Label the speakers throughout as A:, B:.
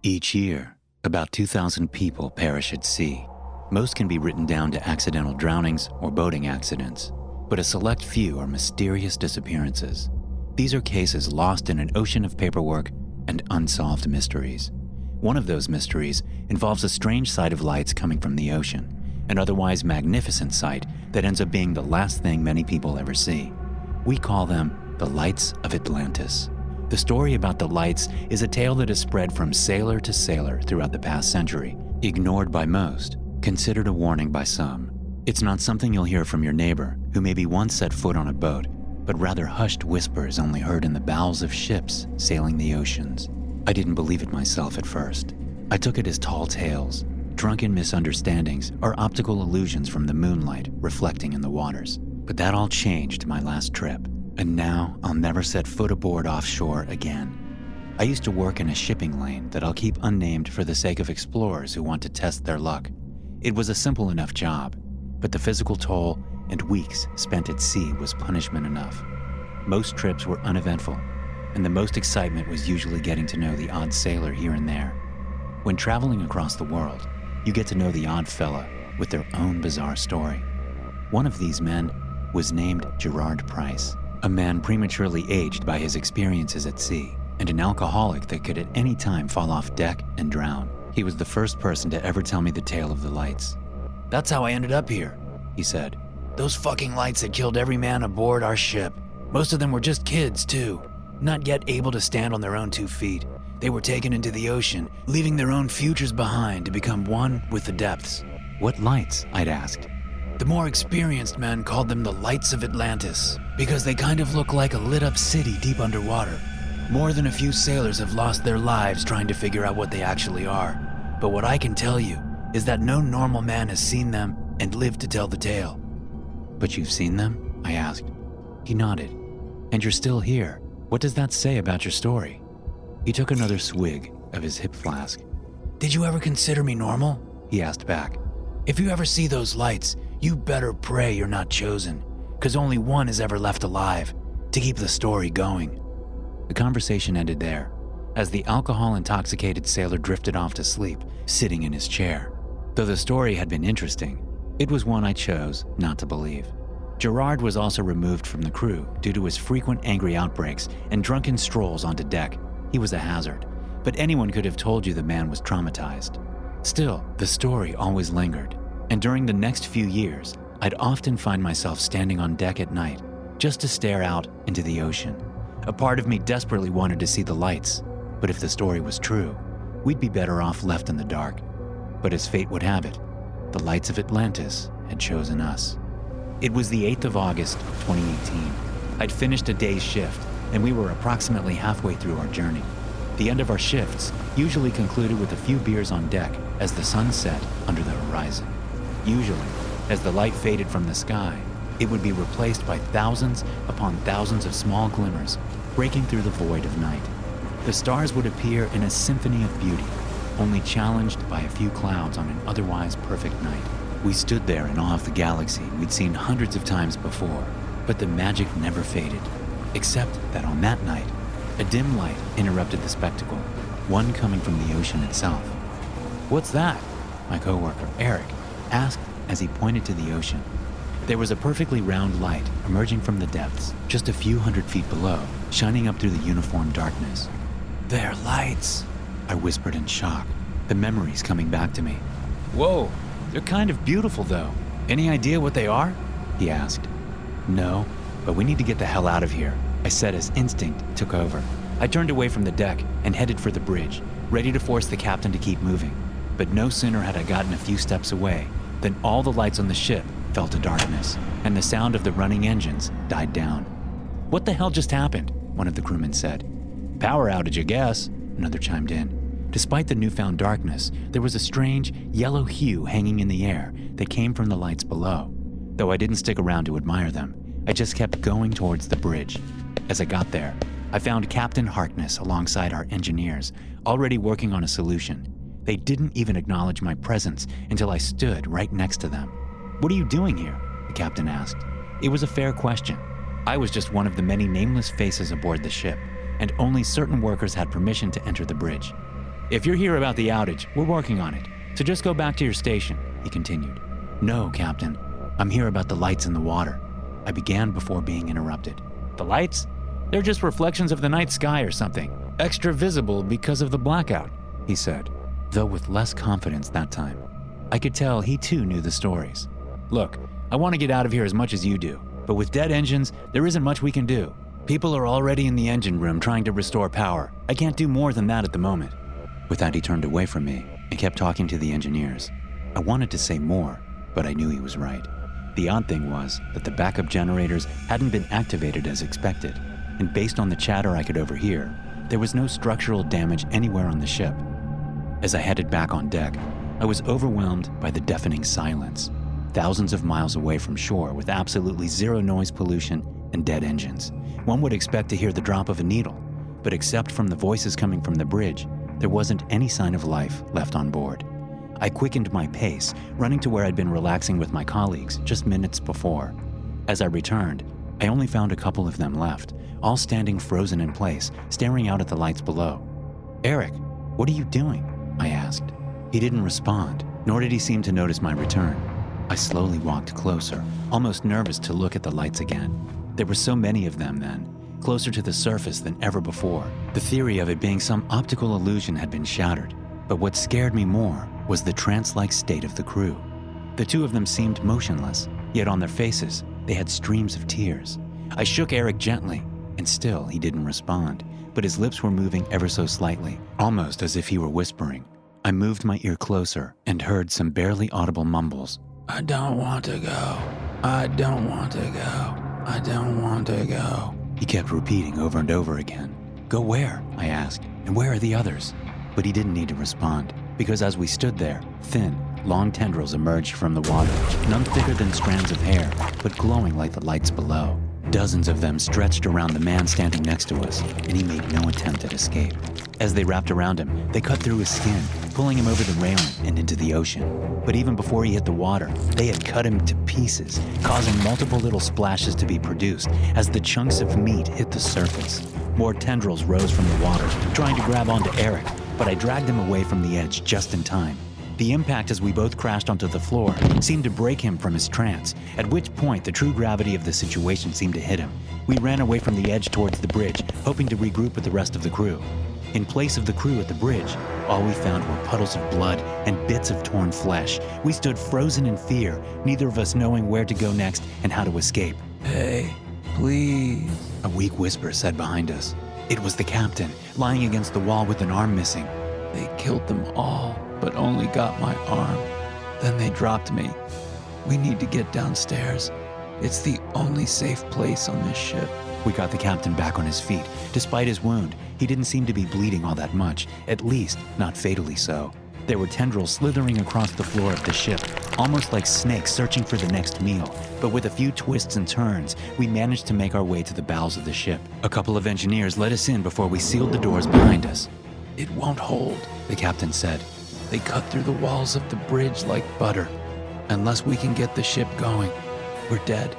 A: Each year, about 2,000 people perish at sea. Most can be written down to accidental drownings or boating accidents, but a select few are mysterious disappearances. These are cases lost in an ocean of paperwork and unsolved mysteries. One of those mysteries involves a strange sight of lights coming from the ocean, an otherwise magnificent sight that ends up being the last thing many people ever see. We call them the Lights of Atlantis. The story about the lights is a tale that has spread from sailor to sailor throughout the past century, ignored by most, considered a warning by some. It's not something you'll hear from your neighbor who maybe once set foot on a boat, but rather hushed whispers only heard in the bowels of ships sailing the oceans. I didn't believe it myself at first. I took it as tall tales, drunken misunderstandings, or optical illusions from the moonlight reflecting in the waters. But that all changed my last trip. And now I'll never set foot aboard offshore again. I used to work in a shipping lane that I'll keep unnamed for the sake of explorers who want to test their luck. It was a simple enough job, but the physical toll and weeks spent at sea was punishment enough. Most trips were uneventful, and the most excitement was usually getting to know the odd sailor here and there. When traveling across the world, you get to know the odd fella with their own bizarre story. One of these men was named Gerard Price. A man prematurely aged by his experiences at sea, and an alcoholic that could at any time fall off deck and drown. He was the first person to ever tell me the tale of the lights. "That's how I ended up here," he said. "Those fucking lights that killed every man aboard our ship. Most of them were just kids, too, not yet able to stand on their own 2 feet. They were taken into the ocean, leaving their own futures behind to become one with the depths." "What lights?" I'd asked. "The more experienced men called them the Lights of Atlantis, because they kind of look like a lit-up city deep underwater. More than a few sailors have lost their lives trying to figure out what they actually are. But what I can tell you is that no normal man has seen them and lived to tell the tale." "But you've seen them?" I asked. He nodded. "And you're still here. What does that say about your story?" He took another swig of his hip flask. "Did you ever consider me normal?" he asked back. "If you ever see those lights, you better pray you're not chosen, because only one is ever left alive to keep the story going." The conversation ended there, as the alcohol-intoxicated sailor drifted off to sleep, sitting in his chair. Though the story had been interesting, it was one I chose not to believe. Gerard was also removed from the crew due to his frequent angry outbreaks and drunken strolls onto deck. He was a hazard, but anyone could have told you the man was traumatized. Still, the story always lingered, and during the next few years, I'd often find myself standing on deck at night, just to stare out into the ocean. A part of me desperately wanted to see the lights, but if the story was true, we'd be better off left in the dark. But as fate would have it, the Lights of Atlantis had chosen us. It was the 8th of August, 2018. I'd finished a day's shift, and we were approximately halfway through our journey. The end of our shifts usually concluded with a few beers on deck as the sun set under the horizon. Usually, as the light faded from the sky, it would be replaced by thousands upon thousands of small glimmers breaking through the void of night. The stars would appear in a symphony of beauty, only challenged by a few clouds on an otherwise perfect night. We stood there in awe of the galaxy we'd seen hundreds of times before, but the magic never faded, except that on that night, a dim light interrupted the spectacle, one coming from the ocean itself. "What's that?" my coworker, Eric, asked as he pointed to the ocean. There was a perfectly round light emerging from the depths, just a few hundred feet below, shining up through the uniform darkness. "They're lights," I whispered in shock, the memories coming back to me. "Whoa, they're kind of beautiful though. Any idea what they are?" he asked. "No, but we need to get the hell out of here," I said as instinct took over. I turned away from the deck and headed for the bridge, ready to force the captain to keep moving. But no sooner had I gotten a few steps away than all the lights on the ship fell to darkness, and the sound of the running engines died down. "What the hell just happened?" one of the crewmen said. "Power outage, I guess," another chimed in. Despite the newfound darkness, there was a strange yellow hue hanging in the air that came from the lights below. Though I didn't stick around to admire them, I just kept going towards the bridge. As I got there, I found Captain Harkness alongside our engineers, already working on a solution. They didn't even acknowledge my presence until I stood right next to them. "What are you doing here?" the captain asked. It was a fair question. I was just one of the many nameless faces aboard the ship, and only certain workers had permission to enter the bridge. If you're here about the outage, we're working on it. So just go back to your station, he continued. No, Captain. I'm here about the lights in the water. I began before being interrupted. The lights? They're just reflections of the night sky or something. Extra visible because of the blackout, he said, though with less confidence that time. I could tell he too knew the stories. Look, I want to get out of here as much as you do, but with dead engines, there isn't much we can do. People are already in the engine room trying to restore power. I can't do more than that at the moment. With that, he turned away from me and kept talking to the engineers. I wanted to say more, but I knew he was right. The odd thing was that the backup generators hadn't been activated as expected, and based on the chatter I could overhear, there was no structural damage anywhere on the ship. As I headed back on deck, I was overwhelmed by the deafening silence, thousands of miles away from shore with absolutely zero noise pollution and dead engines. One would expect to hear the drop of a needle, but except from the voices coming from the bridge, there wasn't any sign of life left on board. I quickened my pace, running to where I'd been relaxing with my colleagues just minutes before. As I returned, I only found a couple of them left, all standing frozen in place, staring out at the lights below. Eric, what are you doing? I asked. He didn't respond, nor did he seem to notice my return. I slowly walked closer, almost nervous to look at the lights again. There were so many of them then, closer to the surface than ever before. The theory of it being some optical illusion had been shattered, but what scared me more was the trance-like state of the crew. The two of them seemed motionless, yet on their faces, they had streams of tears. I shook Eric gently, and still he didn't respond, but his lips were moving ever so slightly, almost as if he were whispering. I moved my ear closer and heard some barely audible mumbles. I don't want to go. I don't want to go. I don't want to go. He kept repeating over and over again. Go where? I asked. And where are the others? But he didn't need to respond, because as we stood there, thin, long tendrils emerged from the water, none thicker than strands of hair, but glowing like the lights below. Dozens of them stretched around the man standing next to us, and he made no attempt at escape. As they wrapped around him, they cut through his skin, pulling him over the railing and into the ocean. But even before he hit the water, they had cut him to pieces, causing multiple little splashes to be produced as the chunks of meat hit the surface. More tendrils rose from the water, trying to grab onto Eric, but I dragged him away from the edge just in time. The impact as we both crashed onto the floor seemed to break him from his trance, at which point the true gravity of the situation seemed to hit him. We ran away from the edge towards the bridge, hoping to regroup with the rest of the crew. In place of the crew at the bridge, all we found were puddles of blood and bits of torn flesh. We stood frozen in fear, neither of us knowing where to go next and how to escape. Hey, please, a weak whisper said behind us. It was the captain, lying against the wall with an arm missing. They killed them all, but only got my arm. Then they dropped me. We need to get downstairs. It's the only safe place on this ship. We got the captain back on his feet. Despite his wound, he didn't seem to be bleeding all that much, at least not fatally so. There were tendrils slithering across the floor of the ship, almost like snakes searching for the next meal. But with a few twists and turns, we managed to make our way to the bowels of the ship. A couple of engineers let us in before we sealed the doors behind us. It won't hold, the captain said. They cut through the walls of the bridge like butter. Unless we can get the ship going, we're dead.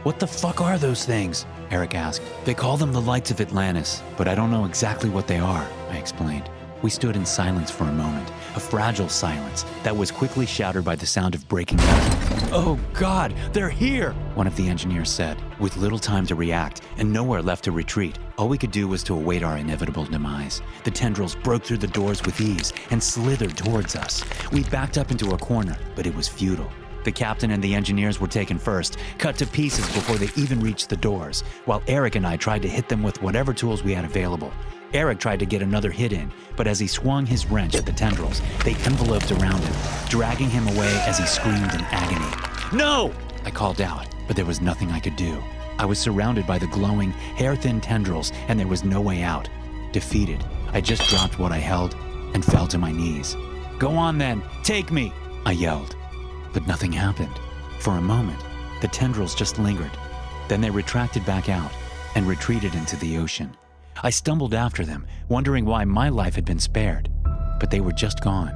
A: What the fuck are those things? Eric asked. They call them the Lights of Atlantis, but I don't know exactly what they are, I explained. We stood in silence for a moment, a fragile silence that was quickly shattered by the sound of breaking metal. Oh God, they're here, one of the engineers said. With little time to react and nowhere left to retreat, all we could do was to await our inevitable demise. The tendrils broke through the doors with ease and slithered towards us. We backed up into a corner, but it was futile. The captain and the engineers were taken first, cut to pieces before they even reached the doors, while Eric and I tried to hit them with whatever tools we had available. Eric tried to get another hit in, but as he swung his wrench at the tendrils, they enveloped around him, dragging him away as he screamed in agony. No! I called out, but there was nothing I could do. I was surrounded by the glowing, hair-thin tendrils, and there was no way out. Defeated, I just dropped what I held and fell to my knees. Go on then, take me, I yelled. But nothing happened. For a moment, the tendrils just lingered. Then they retracted back out and retreated into the ocean. I stumbled after them, wondering why my life had been spared. But they were just gone,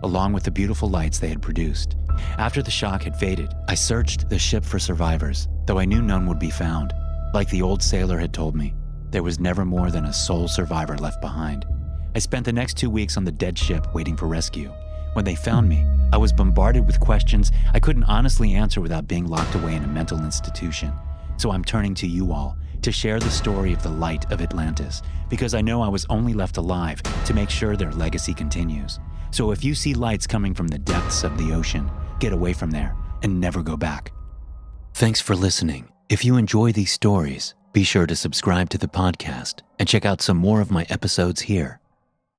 A: along with the beautiful lights they had produced. After the shock had faded, I searched the ship for survivors, though I knew none would be found. Like the old sailor had told me, there was never more than a sole survivor left behind. I spent the next 2 weeks on the dead ship waiting for rescue. When they found me, I was bombarded with questions I couldn't honestly answer without being locked away in a mental institution. So I'm turning to you all to share the story of the Light of Atlantis, because I know I was only left alive to make sure their legacy continues. So if you see lights coming from the depths of the ocean, get away from there and never go back. Thanks for listening. If you enjoy these stories, be sure to subscribe to the podcast and check out some more of my episodes here.